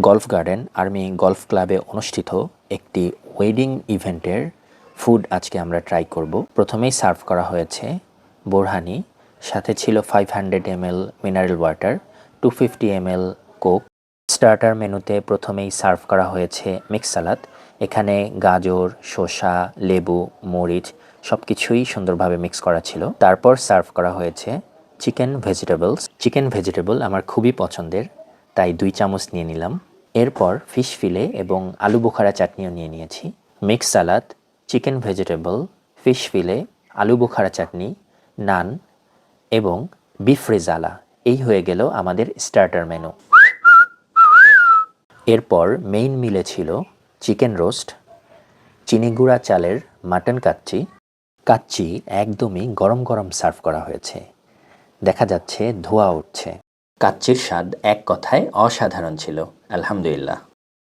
Golf garden army golf ক্লাবে অনুষ্ঠিত একটি ওয়েডিং ইভেন্টের ফুড আজকে আমরা ট্রাই করব। প্রথমেই সার্ভ করা হয়েছে বোরহানি, সাথে ছিল 500 ml mineral water, 250 ml Coke. Starter মেনুতে প্রথমেই সার্ভ করা হয়েছে মিক্স সালাদ। এখানে গাজর, শসা, লেবু, মরিচ সব কিছুই সুন্দরভাবে মিক্স করা ছিল। তারপর সার্ভ করা হয়েছে চিকেন ভেজিটেবল আমার খুবই পছন্দের, তাই 2 চামচ নিয়ে নিলাম। এরপর ফিশ ফিলে এবং আলু বোখারা চাটনিও নিয়ে নিয়েছি। Mix salad, chicken vegetable, fish fillet, আলু বোখারা চাটনি, নান এবং বিফ রেজালা, এই হয়ে গেল আমাদের স্টার্টার মেনু। এরপর মেইন মিলে ছিল চিকেন রোস্ট, চিনি গুঁড়া চালের মাটন কাচ্চি একদমই গরম গরম সার্ভ করা হয়েছে, দেখা যাচ্ছে ধোঁয়া উঠছে। কাচ্চির স্বাদ এক কথায় অসাধারণ ছিল, আলহামদুলিল্লাহ।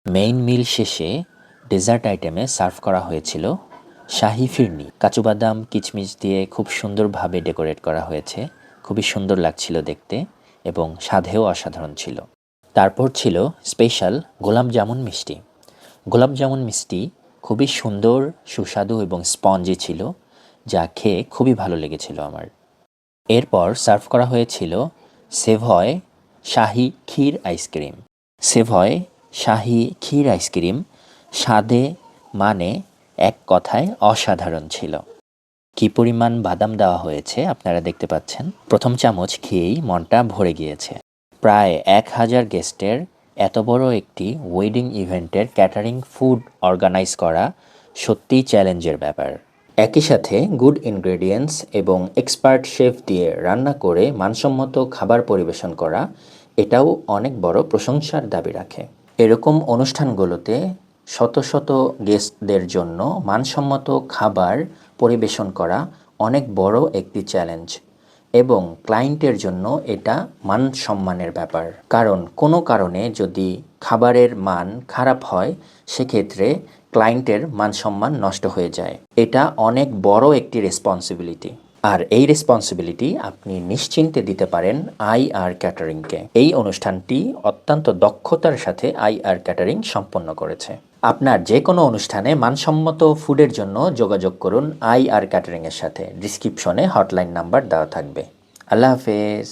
মেইন মিল শেষে ডেজার্ট আইটেমে সার্ভ করা হয়েছিল শাহি ফিরনি, কাজু বাদাম কিচমিচ দিয়ে খুব সুন্দরভাবে ডেকোরেট করা হয়েছে, খুবই সুন্দর লাগছিল দেখতে এবং স্বাদেও অসাধারণ ছিল। তারপর ছিল স্পেশাল গোলাপ জামুন মিষ্টি খুবই সুন্দর, সুস্বাদু এবং স্পঞ্জি ছিল, যা খেয়ে খুবই ভালো লেগেছিল আমার। এরপর সার্ভ করা হয়েছিল সেভয় শাহি ক্ষীর আইসক্রিম, স্বাদে মানে এক কথায় অসাধারণ ছিল। কি পরিমাণ বাদাম দেওয়া হয়েছে আপনারা দেখতে পাচ্ছেন। প্রথম চামচ খেয়েই মনটা ভরে গিয়েছে। প্রায় 1000 গেস্টের এত বড় একটি ওয়েডিং ইভেন্টের ক্যাটারিং ফুড অর্গানাইজ করা সত্যিই চ্যালেঞ্জের ব্যাপার। একই সাথে গুড ইনগ্রেডিয়েন্টস এবং এক্সপার্ট শেফ দিয়ে রান্না করে মানসম্মত খাবার পরিবেশন করা, এটাও অনেক বড় প্রশংসার দাবি রাখে। এরকম অনুষ্ঠানগুলোতে শত শত গেস্টদের জন্য মানসম্মত খাবার পরিবেশন করা অনেক বড় একটি চ্যালেঞ্জ এবং ক্লায়েন্টের জন্য এটা মান সম্মানের ব্যাপার। কারণ কোনো কারণে যদি খাবারের মান খারাপ হয়, সেক্ষেত্রে ক্লায়েন্টের মান সম্মান নষ্ট হয়ে যায়। এটা অনেক বড় একটি রেসপন্সিবিলিটি, আর এই রেসপন্সিবিলিটি আপনি নিশ্চিন্তে দিতে পারেন IR ক্যাটারিংকে। এই অনুষ্ঠানটি অত্যন্ত দক্ষতার সাথে IR ক্যাটারিং সম্পন্ন করেছে। আপনার যে কোনো অনুষ্ঠানে মানসম্মত ফুডের জন্য যোগাযোগ করুন IR ক্যাটারিংয়ের সাথে। ডিসক্রিপশনে হটলাইন নাম্বার দেওয়া থাকবে। আল্লাহ হাফেজ।